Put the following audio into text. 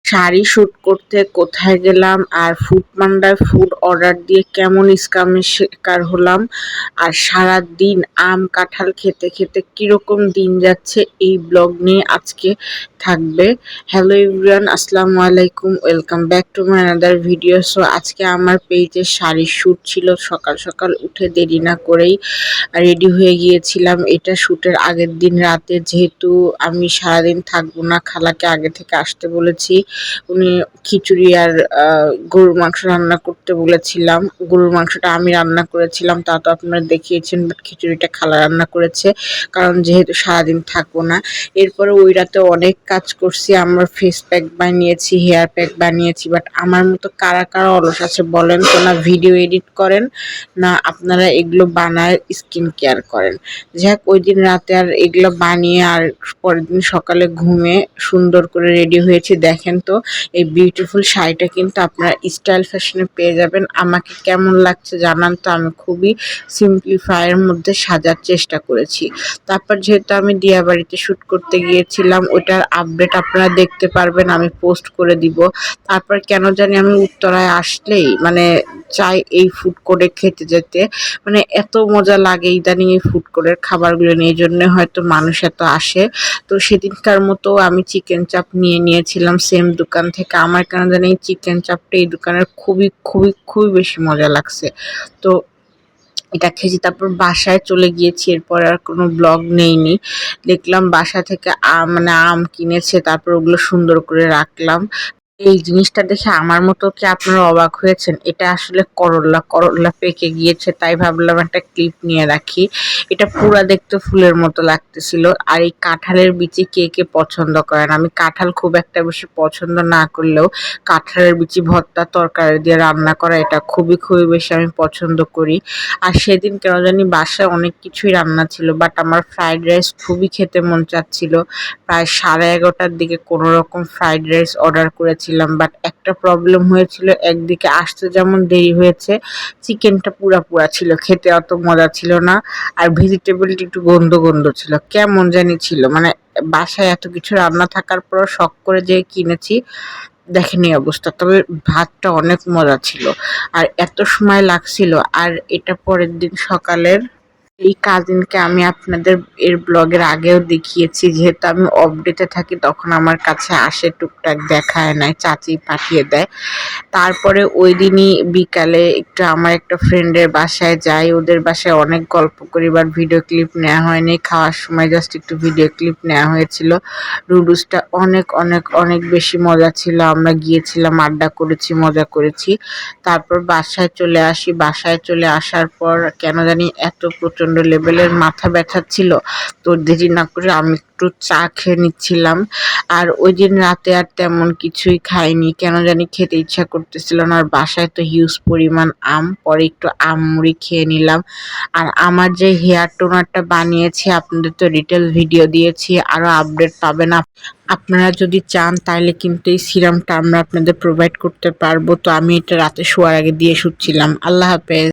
Sari shoot করতে কোথায় গেলাম, আর ফুড পান্ডায় ফুড অর্ডার দিয়ে কেমন স্ক্যামের শিকার হলাম, আর সারা দিন আম কাঁঠাল খেতে খেতে কিরকম দিন যাচ্ছে, এই ব্লগ নিয়ে আজকে থাকবে। হ্যালো এভরিওয়ান, আসসালামু আলাইকুম, welcome back to my another video. So আজকে আমার পেজে শাড়ির শ্যুট ছিল। সকাল সকাল উঠে দেরি না করেই রেডি হয়ে গিয়েছিলাম। এটা শ্যুটের আগের দিন রাতে, যেহেতু আমি সারাদিন থাকবো না, খালাকে আগে থেকে আসতে বলেছি। উনি খিচুড়ি আর গরুর মাংস রান্না করতে বলেছিলাম। গরুর মাংসটা আমি রান্না করেছিলাম, তা তো আপনারা দেখিয়েছেন, বাট খিচুড়িটা খালা রান্না করেছে, কারণ যেহেতু সারাদিন থাকবো না। এরপরে ওই রাতে অনেক কাজ করছি। আমরা ফেস প্যাক বানিয়েছি, হেয়ার প্যাক বানিয়েছি, বাট আমার মতো কারা কারা অলস আছে বলেন তো? না ভিডিও এডিট করেন, না আপনারা এগুলো বানায় স্কিন কেয়ার করেন। যাক, ওই দিন রাতে আর এগুলো বানিয়ে আর পরের দিন সকালে ঘুমিয়ে সুন্দর করে রেডি হয়েছি। দেখেন তো, এই বিউটিফুল শাড়িটা কিন্তু আপনারা স্টাইল ফ্যাশনে পেয়ে যাবেন। আমাকে কেমন লাগছে জানান তো। আমি খুবই সিম্পলিফায়ের মধ্যে সাজার চেষ্টা করেছি। তারপর যেহেতু আমি দিয়াবাড়িতে শ্যুট করতে গিয়েছিলাম, ওটার আপডেট আপনারা দেখতে পারবেন, আমি পোস্ট করে দিব। তারপর কেন জানি আমি উত্তরায় আসলেই চাই এই ফুড কোর্টে খেতে যেতে। এত মজা লাগে ইদানিং এই ফুড কোর্টের খাবারগুলো নিয়ে, এই জন্য হয়তো মানুষ এত আসে। তো সেদিনকার মতো আমি চিকেন চাপ নিয়ে নিয়েছিলাম সেম দোকান থেকে। আমার কেন জানি এই চিকেন চাপটা এই দোকানের খুবই খুবই খুবই বেশি মজা লাগছে। তো এটা খেয়েছি, তারপর বাসায় চলে গিয়েছি। এরপর আর কোনো ব্লগ নেইনি। দেখলাম বাসা থেকে আম কিনেছে, তারপর ওগুলো সুন্দর করে রাখলাম। এই জিনিসটা দেখে আমার মতো কি আপনারা অবাক হয়েছেন? এটা আসলে করল্লা পেকে গিয়েছে, তাই ভাবলাম একটা ক্লিপ নিয়ে রাখি। এটা পুরা দেখতে ফুলের মতো লাগতেছিল। আর এই কাঁঠালের বিচি কে কে পছন্দ করেন? আমি কাঁঠাল খুব একটা বেশি পছন্দ না করলেও কাঁঠালের বিচি ভর্তা তরকারি দিয়ে রান্না করা, এটা খুবই খুবই বেশি আমি পছন্দ করি। আর সেদিন কেন জানি বাসায় অনেক কিছুই রান্না ছিল, বাট আমার ফ্রাইড রাইস খুবই খেতে মন চাচ্ছিল। প্রায় 11:30টার দিকে কোনো রকম ফ্রাইড রাইস অর্ডার করেছিলাম, বাট একটা প্রবলেম হয়েছিল। একদিকে আসতে যেমন দেরি হয়েছে, চিকেনটা পুরা ছিল, খেতে অত মজা ছিল না। আর ভেজিটেবলটা একটু গন্ধ গন্ধ ছিল, কেমন জানি ছিল। বাসায় এত কিছু রান্না থাকার পর শখ করে যে কিনেছি, দেখেন এই অবস্থা। তবে ভাতটা অনেক মজা ছিল, আর এত সময় লাগছিল। আর এটা পরের দিন সকালের। এই কাজিনকে আমি আপনাদের এর ব্লগের আগেও দেখিয়েছি, যেহেতু আমি আপডেটে থাকি তখন আমার কাছে আসে, টুকটাক দেখায় নাই, চাচি পাঠিয়ে দেয়। তারপরে ওই দিনই বিকালে একটু আমার একটা ফ্রেন্ডের বাসায় যাই। ওদের বাসায় অনেক গল্প করি, বাট ভিডিও ক্লিপ নেওয়া হয়নি। খাওয়ার সময় জাস্ট একটু ভিডিও ক্লিপ নেওয়া হয়েছিল। নুডলসটা অনেক অনেক অনেক বেশি মজা ছিল। আমরা গিয়েছিলাম, আড্ডা করেছি, মজা করেছি। তারপর বাসায় চলে আসি। বাসায় চলে আসার পর কেন জানি এত প্রচণ্ড লেভেলের মাথা ব্যথা ছিল, তো দেরি না করে আমি একটু চা খেয়ে নিচ্ছিলাম। আর ওই দিন রাতে আর তেমন কিছুই খাইনি, কেন জানি খেতে ইচ্ছা করতেছিল না। আর বাসায় তো হিউজ পরিমাণ আম, পরে একটু আম মুড়ি খেয়ে নিলাম। আর আমার যে হেয়ার টোনারটা বানিয়েছি, আপনাদের তো ডিটেল ভিডিও দিয়েছি, আরও আপডেট পাবেন। আপনারা যদি চান তাহলে কিন্তু এই সিরামটা আমরা আপনাদের প্রোভাইড করতে পারবো। তো আমি এটা রাতে শোয়ার আগে দিয়ে শুচ্ছিলাম। আল্লাহ হাফেজ।